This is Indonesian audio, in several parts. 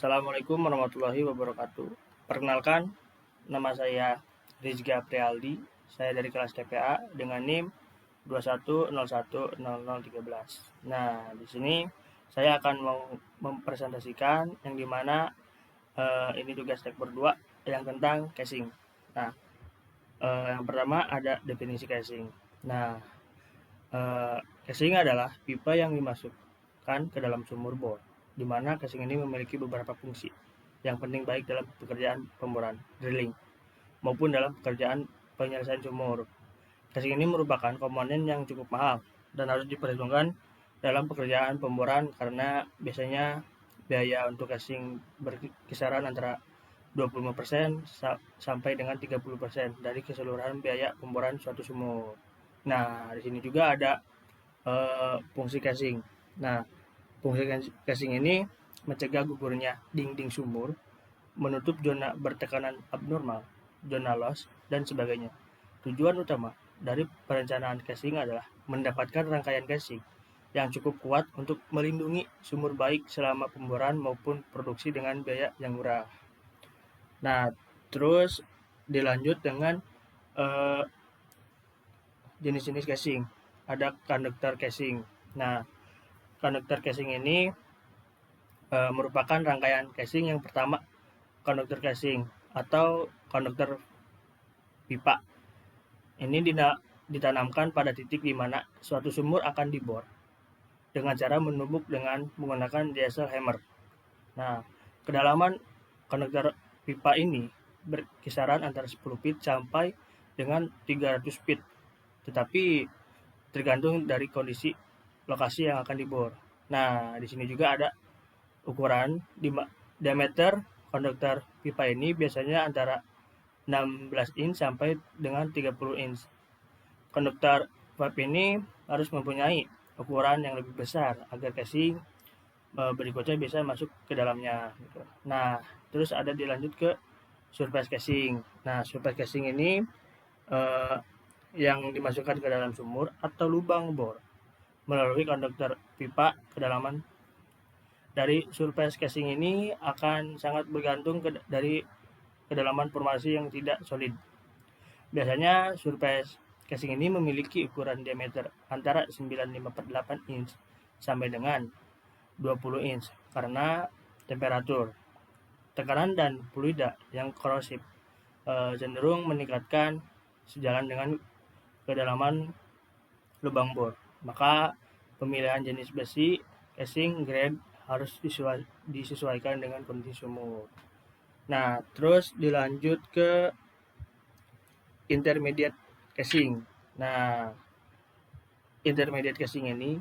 Assalamualaikum warahmatullahi wabarakatuh. Perkenalkan, nama saya Rizky Aprialdi. Saya dari kelas TPA dengan NIM 21010013. Nah, di sini saya akan mempresentasikan yang dimana ini tugas tek berdua yang tentang casing. Nah, yang pertama ada definisi casing. Nah, casing adalah pipa yang dimasukkan ke dalam sumur bor, di mana casing ini memiliki beberapa fungsi yang penting baik dalam pekerjaan pemboran drilling maupun dalam pekerjaan penyelesaian sumur. Casing ini merupakan komponen yang cukup mahal dan harus diperhitungkan dalam pekerjaan pemboran karena biasanya biaya untuk casing berkisaran antara 25% sampai dengan 30% dari keseluruhan biaya pemboran suatu sumur. Nah, di sini juga ada fungsi casing. Nah, fungsi casing ini mencegah gugurnya dinding sumur, menutup zona bertekanan abnormal, zona loss, dan sebagainya. Tujuan utama dari perencanaan casing adalah mendapatkan rangkaian casing yang cukup kuat untuk melindungi sumur baik selama pemboran maupun produksi dengan biaya yang murah. Nah, terus dilanjut dengan jenis-jenis casing. Ada konduktor casing. Nah, konduktor casing ini merupakan rangkaian casing yang pertama, konduktor casing atau konduktor pipa. Ini ditanamkan pada titik di mana suatu sumur akan dibor dengan cara menumbuk dengan menggunakan diesel hammer. Nah, kedalaman konduktor pipa ini berkisaran antara 10 feet sampai dengan 300 feet, tetapi tergantung dari kondisi lokasi yang akan dibor. Nah, di sini juga ada ukuran diameter konduktor pipa ini biasanya antara 16 inch sampai dengan 30 inch. Konduktor pipa ini harus mempunyai ukuran yang lebih besar agar casing berikutnya bisa masuk ke dalamnya. Nah, terus ada dilanjut ke surface casing. Nah, surface casing ini yang dimasukkan ke dalam sumur atau lubang bor melalui konduktor pipa kedalaman. Dari surface casing ini akan sangat bergantung dari kedalaman formasi yang tidak solid. Biasanya surface casing ini memiliki ukuran diameter antara 9,5/8 inch sampai dengan 20 inch karena temperatur, tekanan, dan fluida yang korosif cenderung meningkatkan sejalan dengan kedalaman lubang bor. Maka pemilihan jenis besi casing grade harus disesuaikan dengan kondisi sumur. Nah, terus dilanjut ke intermediate casing. Nah, intermediate casing ini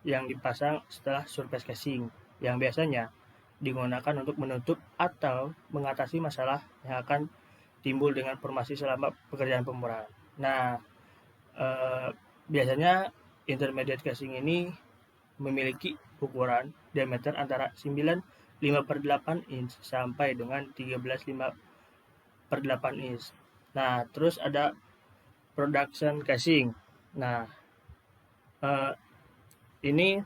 yang dipasang setelah surface casing, yang biasanya digunakan untuk menutup atau mengatasi masalah yang akan timbul dengan formasi selama pekerjaan pemboran. Nah, biasanya intermediate casing ini memiliki ukuran diameter antara 9,5/8 inch sampai dengan 13,5/8 inch. Nah, terus ada production casing. Nah, ini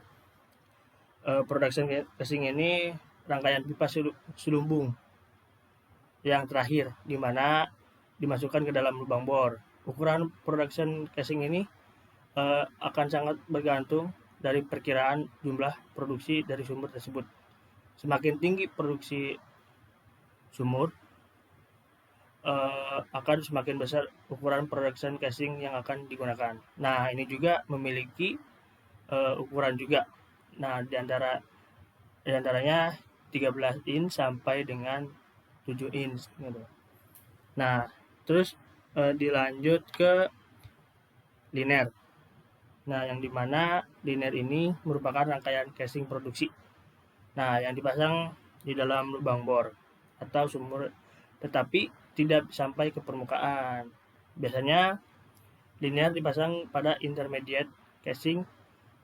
production casing ini rangkaian pipa selumbung yang terakhir di mana dimasukkan ke dalam lubang bor. Ukuran production casing ini akan sangat bergantung dari perkiraan jumlah produksi dari sumur tersebut. Semakin tinggi produksi sumur, akan semakin besar ukuran production casing yang akan digunakan. Nah, ini juga memiliki ukuran juga. Nah, diantaranya 13 inch sampai dengan 7 inch gitu. Nah, terus dilanjut ke liner. Nah, yang dimana liner ini merupakan rangkaian casing produksi. Nah, yang dipasang di dalam lubang bor atau sumur tetapi tidak sampai ke permukaan. Biasanya liner dipasang pada intermediate casing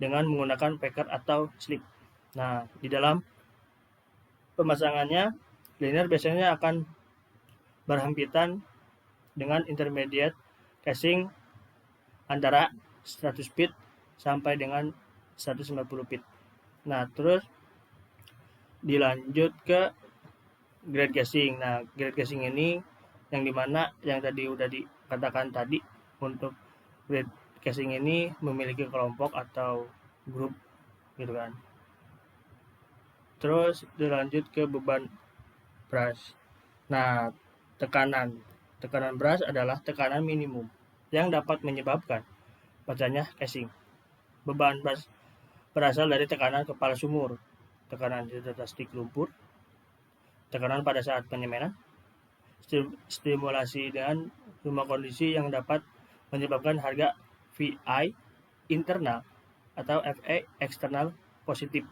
dengan menggunakan packer atau slip. Nah, di dalam pemasangannya liner biasanya akan berhimpitan dengan intermediate casing antara 100 feet sampai dengan 150 feet. Nah, terus dilanjut ke grade casing. Nah, grade casing ini yang dimana yang tadi udah dikatakan tadi, untuk grade casing ini memiliki kelompok atau grup gitu kan. Terus dilanjut ke beban brush. Nah, tekanan brush adalah tekanan minimum yang dapat menyebabkan pecahnya casing. Beban brush berasal dari tekanan kepala sumur, tekanan di atas stik lumpur, tekanan pada saat penyemanan, stimulasi dengan semua kondisi yang dapat menyebabkan harga VI internal atau FA eksternal positif.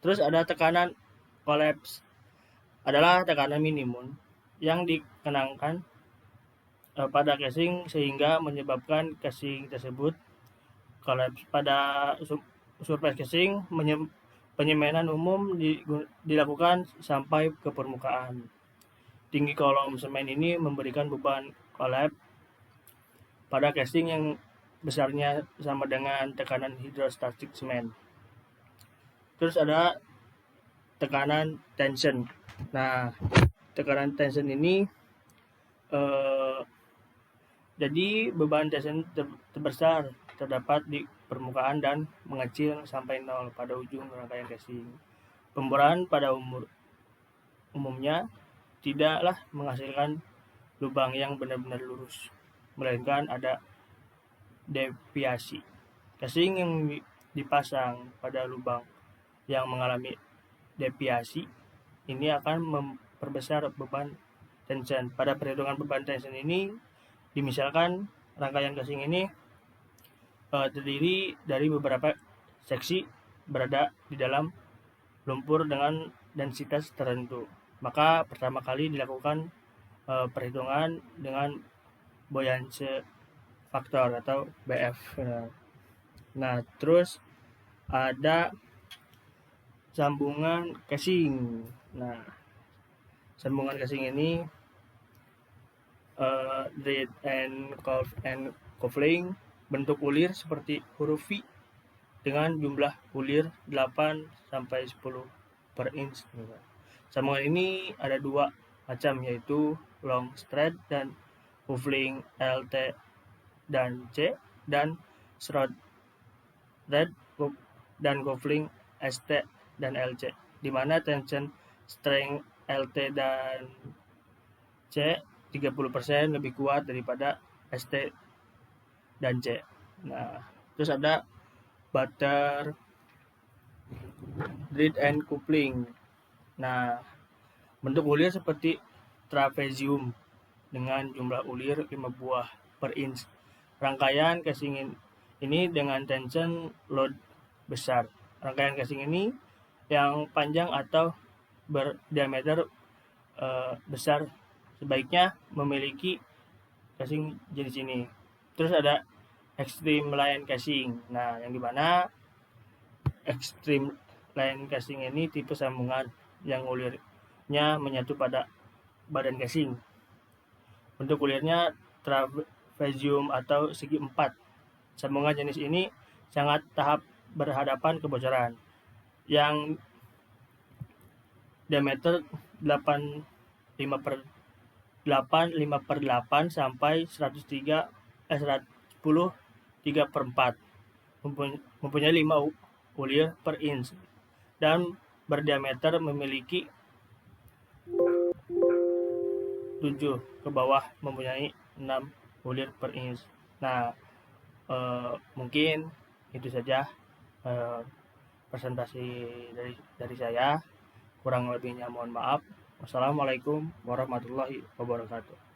Terus ada tekanan collapse, adalah tekanan minimum yang dikenangkan pada casing sehingga menyebabkan casing tersebut collapse. Pada surface casing, penyemanan umum dilakukan sampai ke permukaan. Tinggi kolom semen ini memberikan beban collapse pada casing yang besarnya sama dengan tekanan hidrostatik semen. Terus ada tekanan tension. Nah, tekanan tension ini jadi beban tension terbesar terdapat di permukaan dan mengecil sampai 0 pada ujung rangkaian casing. Pemboran pada umumnya tidaklah menghasilkan lubang yang benar-benar lurus, melainkan ada deviasi. Casing yang dipasang pada lubang yang mengalami deviasi ini akan memperbesar beban tension. Pada perhitungan beban tension ini, dimisalkan rangkaian casing ini terdiri dari beberapa seksi berada di dalam lumpur dengan densitas tertentu. Maka pertama kali dilakukan perhitungan dengan buoyancy factor atau BF. Nah, terus ada sambungan casing. Nah, sambungan casing ini lead and coupling bentuk ulir seperti huruf V dengan jumlah ulir 8 sampai 10 per inch. Sambungan ini ada dua macam, yaitu long thread dan coupling LT dan C, dan short thread dan coupling ST dan LC, di mana tension strength LT dan C 30% lebih kuat daripada ST dan C. Nah, terus ada butter thread and coupling. Nah, bentuk ulir seperti trapezium dengan jumlah ulir 5 buah per inch. Rangkaian casing ini dengan tension load besar. Rangkaian casing ini yang panjang atau berdiameter besar sebaiknya memiliki casing jenis ini. Terus ada extreme line casing. Nah, yang dimana extreme line casing ini tipe sambungan yang ulirnya menyatu pada badan casing. Bentuk ulirnya trapezium atau segi empat. Sambungan jenis ini sangat tahap berhadapan kebocoran, yang diameter 5/8 sampai 110 3/4, mempunyai 5 ulir per inch, dan berdiameter memiliki 7 ke bawah mempunyai 6 ulir per inch. Nah, mungkin itu saja presentasi dari saya. Kurang lebihnya mohon maaf. Wassalamualaikum warahmatullahi wabarakatuh.